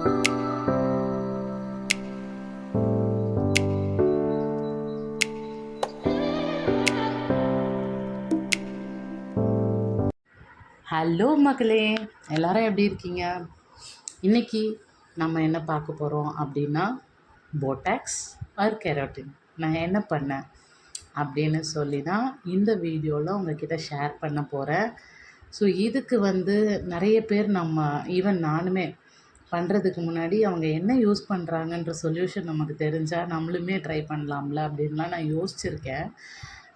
Hello மக்களே, எல்லாரும் எப்படி இருக்கீங்க? இன்றைக்கி நம்ம என்ன பார்க்க போகிறோம் அப்படின்னா, போட்டாக்ஸ் ஆர் கெராட்டின் நான் என்ன பண்ணேன் அப்படின்னு சொல்லி தான் இந்த வீடியோவில் உங்ககிட்ட ஷேர் பண்ண போகிறேன். ஸோ இதுக்கு நிறைய பேர் ஈவன் நானுமே பண்ணுறதுக்கு முன்னாடி அவங்க என்ன யூஸ் பண்ணுறாங்கன்ற சொல்யூஷன் நமக்கு தெரிஞ்சால் நம்மளுமே ட்ரை பண்ணலாம்ல அப்படின்லாம் நான் யோசிச்சுருக்கேன்.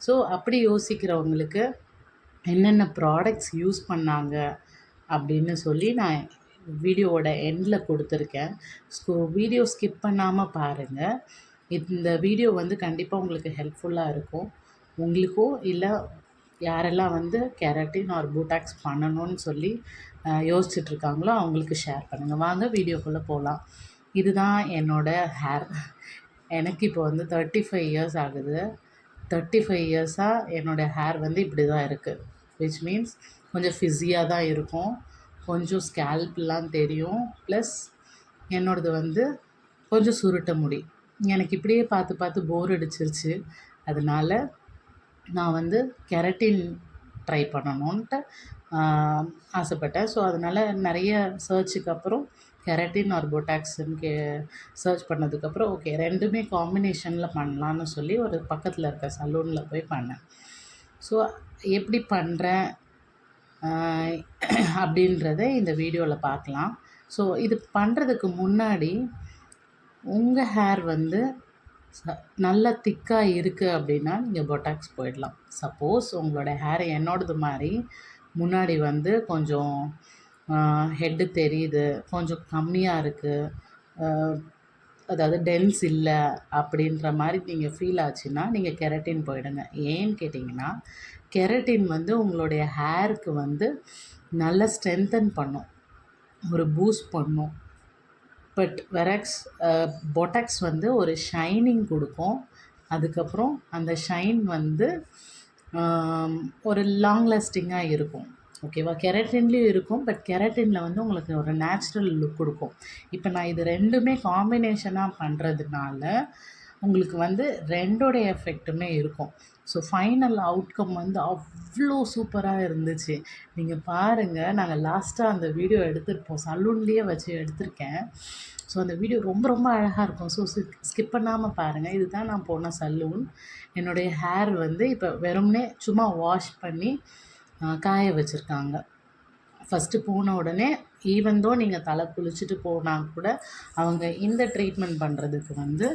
ஸோ அப்படி யோசிக்கிறவங்களுக்கு என்னென்ன ப்ராடக்ட்ஸ் யூஸ் பண்ணாங்க அப்படின்னு சொல்லி நான் வீடியோவோட எண்டில் கொடுத்துருக்கேன். ஸோ வீடியோ ஸ்கிப் பண்ணாமல் பாருங்கள். இந்த வீடியோ கண்டிப்பாக உங்களுக்கு ஹெல்ப்ஃபுல்லாக இருக்கும். உங்களுக்கோ இல்லை யாரெல்லாம் கெராட்டின் ஆர் போட்டாக்ஸ் பண்ணணும்னு சொல்லி யோசிச்சுட்ருக்காங்களோ அவங்களுக்கு ஷேர் பண்ணுங்கள். வாங்க வீடியோக்குள்ளே போகலாம். இதுதான் என்னோடய ஹேர். எனக்கு இப்போ 35 இயர்ஸ் ஆகுது. 35 இயர்ஸாக என்னோடய ஹேர் இப்படி தான் இருக்குது. விச் மீன்ஸ் கொஞ்சம் ஃபிஸியாக தான் இருக்கும், கொஞ்சம் ஸ்கேல்ப்லாம் தெரியும், ப்ளஸ் என்னோடது கொஞ்சம் சுருட்ட முடி. எனக்கு இப்படியே பார்த்து பார்த்து போர் அடிச்சிருச்சு. அதனால் நான் கெராட்டின் ட்ரை பண்ணணுன்ட்டு ஆசைப்பட்டேன். ஸோ அதனால் நிறைய சர்ச்சுக்கு அப்புறம் கெராட்டின் ஆர் போட்டாக்ஸ்ன்னு சர்ச் பண்ணதுக்கப்புறம் ஓகே ரெண்டுமே காம்பினேஷனில் பண்ணலான்னு சொல்லி ஒரு பக்கத்தில் இருக்க சலூனில் போய் பண்ணேன். ஸோ எப்படி பண்ணுறேன் அப்படின்றத இந்த வீடியோவில் பார்க்கலாம். ஸோ இது பண்ணுறதுக்கு முன்னாடி உங்கள் ஹேர் நல்லா திக்காக இருக்குது அப்படின்னா நீங்கள் பொட்டாக்ஸ் போயிடலாம். சப்போஸ் உங்களோட ஹேர் என்னோடது மாதிரி முன்னாடி கொஞ்சம் ஹெட்டு தெரியுது, கொஞ்சம் கம்மியாக இருக்குது, அதாவது டென்ஸ் இல்லை அப்படின்ற மாதிரி நீங்கள் ஃபீல் ஆச்சுன்னா நீங்கள் கெராட்டின் போயிடுங்க. ஏன்னு கேட்டிங்கன்னா கெராட்டின் உங்களுடைய ஹேருக்கு நல்லா ஸ்ட்ரென்தன் பண்ணும், ஒரு பூஸ்ட் பண்ணும். பட் வெராக்ஸ் பொட்டாக்ஸ் ஒரு ஷைனிங் கொடுக்கும். அதுக்கப்புறம் அந்த ஷைன் ஒரு லாங் லாஸ்டிங்காக இருக்கும். ஓகேவா? கெராட்டின்லேயும் இருக்கும், பட் கெராட்டினில் உங்களுக்கு ஒரு நேச்சுரல் லுக் கொடுக்கும். இப்போ நான் இது ரெண்டுமே காம்பினேஷனாக பண்ணுறதுனால உங்களுக்கு ரெண்டோடைய எஃபெக்ட்டுமே இருக்கும். ஸோ ஃபைனல் அவுட்கம் அவ்வளோ சூப்பராக இருந்துச்சு. நீங்கள் பாருங்கள், நாங்கள் லாஸ்ட்டாக அந்த வீடியோ எடுத்திருப்போம், சலூன்லேயே வச்சு எடுத்திருக்கேன். ஸோ அந்த வீடியோ ரொம்ப ரொம்ப அழகாக இருக்கும். ஸோ ஸ்கிப் பண்ணாமல் பாருங்கள். இதுதான் நான் போன சலூன். என்னுடைய ஹேர் இப்போ வெறும்னே சும்மா வாஷ் பண்ணி காய வச்சுருக்காங்க. ஃபஸ்ட்டு போன உடனே ஈவன் தோ நீங்கள் தலை குளிச்சுட்டு போனால் கூட அவங்க இந்த ட்ரீட்மெண்ட் பண்ணுறதுக்கு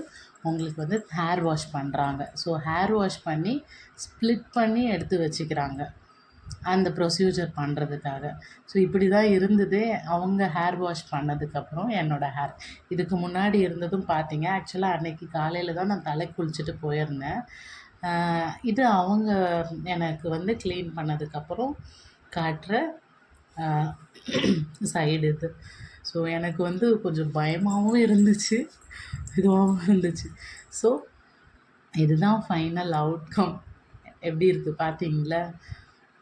உங்களுக்கு ஹேர் வாஷ் பண்ணுறாங்க. ஸோ ஹேர் வாஷ் பண்ணி ஸ்ப்ளிட் பண்ணி எடுத்து வச்சுக்கிறாங்க அந்த ப்ரொசீஜர் பண்ணுறதுக்காக. ஸோ இப்படி தான் இருந்ததே அவங்க ஹேர் வாஷ் பண்ணதுக்கப்புறம் என்னோடய ஹேர். இதுக்கு முன்னாடி இருந்ததும் பார்த்தீங்க. ஆக்சுவலாக அன்றைக்கி காலையில் தான் நான் தலை குளிச்சுட்டு போயிருந்தேன். இது அவங்க எனக்கு க்ளீன் பண்ணதுக்கப்புறம் காட்டுற சைடு இது. ஸோ எனக்கு கொஞ்சம் பயமாகவும் இருந்துச்சு, இதுவாகவும் இருந்துச்சு. ஸோ இதுதான் ஃபைனல் அவுட்கம். எப்படி இருக்குது பார்த்தீங்களா?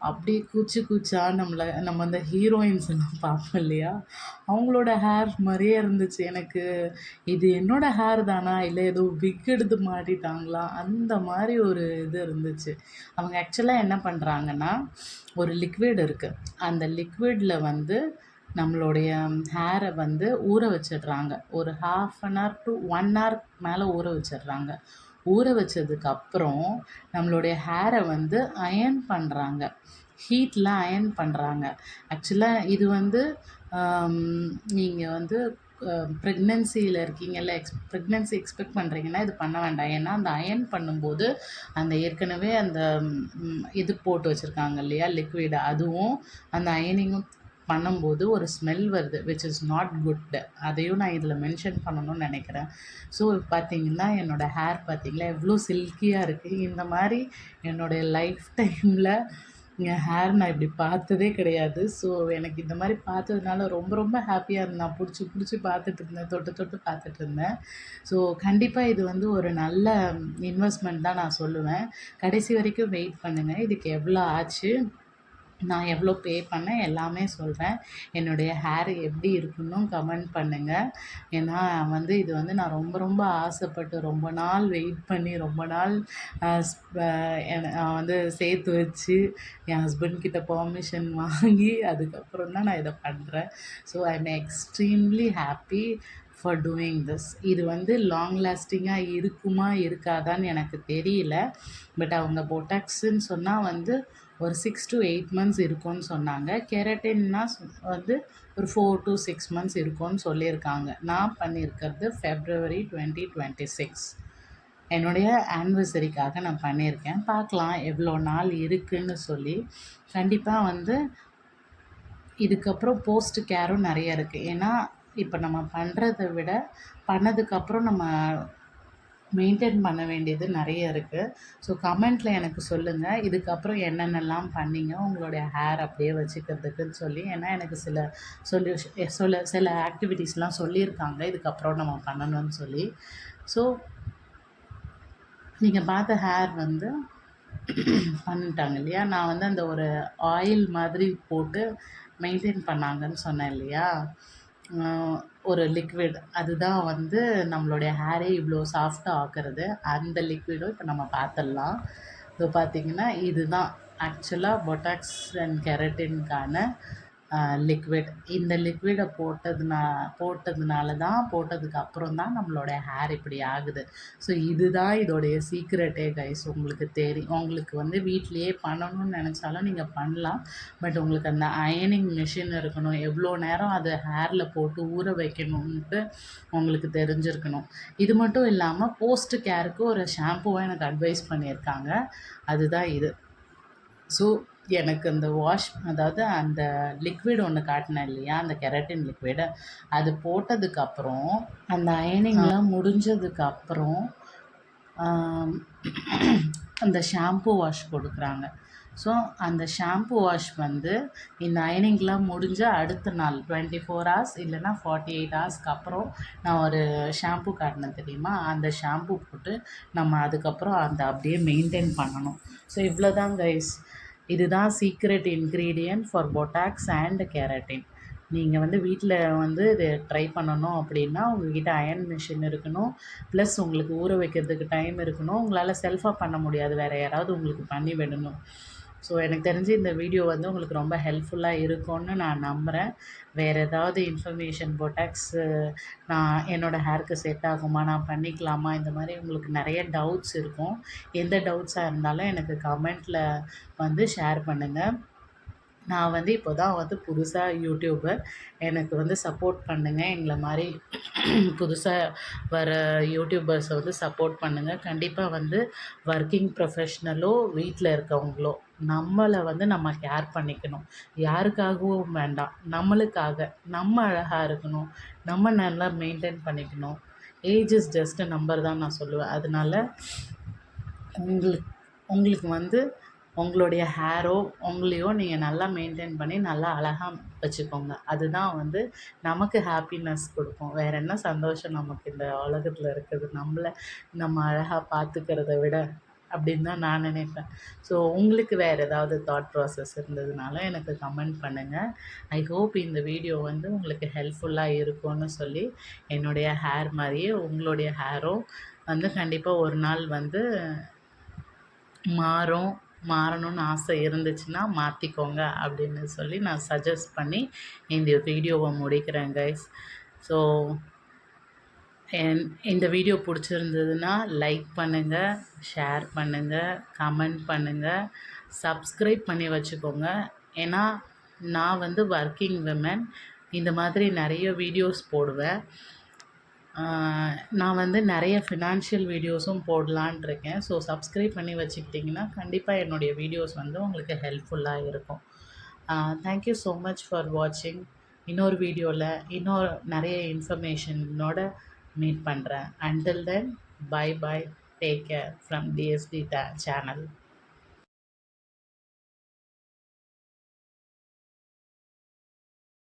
அப்படியே கூச்சா நம்ம அந்த ஹீரோயின்ஸ் எல்லாம் பார்ப்போம் இல்லையா, அவங்களோட ஹேர் மாதிரியே இருந்துச்சு எனக்கு. இது என்னோடய ஹேர் தானா இல்லை ஏதோ விக் எடுத்து மாட்டிட்டாங்களா அந்த மாதிரி ஒரு இது இருந்துச்சு. அவங்க ஆக்சுவலாக என்ன பண்ணுறாங்கன்னா, ஒரு லிக்விட் இருக்குது, அந்த லிக்விடில் நம்மளுடைய ஹேரை ஊற வச்சிடுறாங்க. ஒரு 1/2 hour to 1 hour மேலே ஊற வச்சிடுறாங்க. ஊற வச்சதுக்கப்புறம் நம்மளுடைய ஹேரை அயர்ன் பண்ணுறாங்க, ஹீட்டில் அயர்ன் பண்ணுறாங்க. ஆக்சுவலாக இது நீங்கள் ப்ரெக்னென்சியில் இருக்கீங்கல்ல, ப்ரெக்னென்சி எக்ஸ்பெக்ட் பண்ணுறீங்கன்னா இது பண்ண வேண்டாம். ஏன்னா அந்த அயர்ன் பண்ணும்போது அந்த ஏற்கனவே அந்த இது போட்டு வச்சுருக்காங்க இல்லையா லிக்விட், அதுவும் அந்த அயனிங்கும் பண்ணும்போது ஒரு ஸ்மெல் வருது, விச் இஸ் நாட் குட். அதையும் நான் இதில் மென்ஷன் பண்ணணும்னு நினைக்கிறேன். ஸோ பார்த்திங்கன்னா என்னோடய ஹேர் பார்த்திங்களா எவ்வளோ சில்கியாக இருக்குது. இந்த மாதிரி என்னுடைய லைஃப் டைமில் என் ஹேர் நான் இப்படி பார்த்ததே கிடையாது. ஸோ எனக்கு இந்த மாதிரி பார்த்ததுனால ரொம்ப ரொம்ப ஹாப்பியாக இருந்தேன். நான் பிடிச்சி பார்த்துட்ருந்தேன், தொட்டு பார்த்துட்ருந்தேன். ஸோ கண்டிப்பாக இது ஒரு நல்ல இன்வெஸ்ட்மெண்ட் தான் நான் சொல்லுவேன். கடைசி வரைக்கும் வெயிட் பண்ணுங்கள். இதுக்கு எவ்வளோ ஆச்சு நான் எவ்வளோ பே பண்ணேன் எல்லாமே சொல்கிறேன். என்னுடைய ஹேர் எப்படி இருக்குன்னும் கமெண்ட் பண்ணுங்கள். ஏன்னா வந்து இது வந்து நான் ரொம்ப ரொம்ப ஆசைப்பட்டு ரொம்ப நாள் வெயிட் பண்ணி ரொம்ப நாள் நான் வந்து சேர்த்து வச்சு என் ஹஸ்பண்ட் கிட்ட பெர்மிஷன் வாங்கி அதுக்கப்புறம் தான் நான் இதை பண்ணுறேன். So I am extremely happy for doing this. இது வந்து லாங் லாஸ்டிங்காக இருக்குமா இருக்காதான்னு எனக்கு தெரியல. பட் அவங்க பொட்டாக்ஸுன்னு சொன்னால் வந்து ஒரு 6 to 8 மந்த்ஸ் இருக்கும்னு சொன்னாங்க. கெரட்டின்னா வந்து ஒரு 4 to 6 மந்த்ஸ் இருக்கும்னு சொல்லியிருக்காங்க. நான் பண்ணியிருக்கிறது February 2026 என்னுடைய ஆனிவர்சரிக்காக நான் பண்ணியிருக்கேன். பார்க்கலாம் எவ்வளோ நாள் இருக்குதுன்னு சொல்லி. கண்டிப்பாக வந்து இதுக்கப்புறம் போஸ்ட் கேரும் நிறைய இருக்குது. ஏன்னா இப்போ நம்ம பண்ணுறத விட பண்ணதுக்கப்புறம் நம்ம மெயின்டைன் பண்ண வேண்டியது நிறைய இருக்குது. ஸோ கமெண்ட்டில் எனக்கு சொல்லுங்கள், இதுக்கப்புறம் என்னென்னலாம் பண்ணீங்க உங்களுடைய ஹேர் அப்படியே வச்சுக்கிறதுக்குன்னு சொல்லி. ஏன்னா எனக்கு சில ஆக்டிவிட்டீஸ்லாம் சொல்லியிருக்காங்க இதுக்கப்புறம் நம்ம பண்ணணும்னு சொல்லி. ஸோ நீங்கள் பார்த்த ஹேர் வந்து பண்ணிட்டாங்க இல்லையா? நான் வந்து அந்த ஒரு ஆயில் மாதிரி போட்டு மெயின்டைன் பண்ணாங்கன்னு சொன்னேன் இல்லையா? ஒரு லிக்விட் அதுதான் வந்து நம்மளுடைய ஹேரே இவ்வளோ சாஃப்டாக ஆக்குறது. அந்த லிக்விடும் இப்போ நம்ம பார்த்துடலாம். இப்போ பார்த்திங்கன்னா இதுதான் ஆக்சுவலாக பொட்டாக்ஸ் அண்ட் கெரட்டின்கான லிக்விட். இந்த லிக்விடை போட்டதுனால தான் போட்டதுக்கு அப்புறம் தான் நம்மளோட ஹேர் இப்படி ஆகுது. ஸோ இதுதான் இதோடைய சீக்ரெட்டே கைஸ். உங்களுக்கு வந்து வீட்டிலையே பண்ணணும்னு நினச்சாலும் நீங்கள் பண்ணலாம். பட் உங்களுக்கு அந்த அயனிங் மிஷின் இருக்கணும், எவ்வளோ நேரம் அதை ஹேரில் போட்டு ஊற வைக்கணுன்ட்டு உங்களுக்கு தெரிஞ்சிருக்கணும். இது மட்டும் இல்லாமல் போஸ்ட் கேருக்கு ஒரு ஷாம்புவை எனக்கு அட்வைஸ் பண்ணியிருக்காங்க. அதுதான் இது. ஸோ எனக்கு அந்த அதாவது அந்த லிக்விட் ஒன்று காட்டினேன் இல்லையா, அந்த கெரட்டின் லிக்விடு, அது போட்டதுக்கப்புறம் அந்த அயனிங்லாம் முடிஞ்சதுக்கப்புறம் அந்த ஷாம்பு வாஷ் கொடுக்குறாங்க. ஸோ அந்த ஷாம்பு வாஷ் வந்து இந்த அயனிங்லாம் முடிஞ்ச அடுத்த நாள் 24 ஹவர்ஸ் இல்லைன்னா 48 ஹவர்ஸ்க்கு அப்புறம் நான் ஒரு ஷாம்பு காட்டினேன் தெரியுமா, அந்த ஷாம்பு போட்டு நம்ம அதுக்கப்புறம் அந்த அப்படியே மெயின்டைன் பண்ணணும். ஸோ இவ்வளோ தான் கைஸ். இதுதான் secret ingredient for Botox and keratin. நீங்கள் வந்து வீட்டில் வந்து இது ட்ரை பண்ணணும் அப்படின்னா உங்கள்கிட்ட அயன் மிஷின் இருக்கணும், ப்ளஸ் உங்களுக்கு ஊற வைக்கிறதுக்கு டைம் இருக்கணும். உங்களால் செல்ஃபாக பண்ண முடியாது, வேறு யாராவது உங்களுக்கு பண்ணி விடணும். ஸோ எனக்கு தெரிஞ்சு இந்த வீடியோ வந்து உங்களுக்கு ரொம்ப ஹெல்ப்ஃபுல்லாக இருக்கும்னு நான் நம்புகிறேன். வேறு ஏதாவது இன்ஃபர்மேஷன் பொட்டாக்ஸு நான் என்னோடய ஹேருக்கு செட் ஆகுமா, நான் பண்ணிக்கலாமா, இந்த மாதிரி உங்களுக்கு நிறைய டவுட்ஸ் இருக்கும். எந்த டவுட்ஸாக இருந்தாலும் எனக்கு கமெண்ட்டில் வந்து ஷேர் பண்ணுங்கள். நான் வந்து இப்போ தான் வந்து புதுசாக யூடியூபர். எனக்கு வந்து சப்போர்ட் பண்ணுங்கள். எங்களை மாதிரி புதுசாக வர யூடியூபர்ஸை வந்து சப்போர்ட் பண்ணுங்கள். கண்டிப்பாக வந்து ஒர்க்கிங் ப்ரொஃபஷ்னலோ வீட்டில் இருக்கவங்களோ நம்மளை வந்து நம்ம கேர் பண்ணிக்கணும். யாருக்காகவும் வேண்டாம், நம்மளுக்காக. நம்ம அழகாக இருக்கணும், நம்ம நல்லா மெயின்டைன் பண்ணிக்கணும். Age is just a number தான் நான் சொல்லுவேன். அதனால் உங்களுக்கு வந்து உங்களுடைய ஹேரோ உங்களையோ நீங்கள் நல்லா மெயின்டைன் பண்ணி நல்லா அழகாக வச்சுக்கோங்க. அதுதான் வந்து நமக்கு ஹாப்பினஸ் கொடுக்கும். வேறு என்ன சந்தோஷம் நமக்கு இந்த உலகத்தில் இருக்குது, நம்ம அழகாக பார்த்துக்கிறத விட அப்படின்னு தான் நான் நினைப்பேன். ஸோ உங்களுக்கு வேறு ஏதாவது தாட் ப்ராசஸ் இருந்ததுனால எனக்கு கமெண்ட் பண்ணுங்கள். ஐ ஹோப் இந்த வீடியோ வந்து உங்களுக்கு ஹெல்ப்ஃபுல்லாக இருக்கும்னு சொல்லி, என்னுடைய ஹேர் மாதிரியே உங்களுடைய ஹேரும் வந்து கண்டிப்பாக ஒரு நாள் வந்து மாறணும்னு ஆசை இருந்துச்சுன்னா மாற்றிக்கோங்க அப்படின்னு சொல்லி நான் சஜஸ்ட் பண்ணி இந்த வீடியோவை முடிக்கிறேன் கைஸ். ஸோ இந்த வீடியோ பிடிச்சிருந்ததுன்னா லைக் பண்ணுங்கள், ஷேர் பண்ணுங்கள், கமெண்ட் பண்ணுங்கள், சப்ஸ்கிரைப் பண்ணி வச்சுக்கோங்க. ஏன்னா நான் வந்து ஒர்க்கிங் விமன், இந்த மாதிரி நிறைய வீடியோஸ் போடுவேன். நான் வந்து நிறைய ஃபினான்ஷியல் வீடியோஸும் போடலான் இருக்கேன். ஸோ சப்ஸ்கிரைப் பண்ணி வச்சுக்கிட்டிங்கன்னா கண்டிப்பாக என்னுடைய வீடியோஸ் வந்து உங்களுக்கு ஹெல்ப்ஃபுல்லாக இருக்கும். தேங்க்யூ ஸோ மச் ஃபார் வாட்சிங். இன்னொரு வீடியோவில் இன்னொரு நிறைய இன்ஃபர்மேஷனோட மீட் பண்ணுறேன். Until then, bye bye, take care from DSD channel.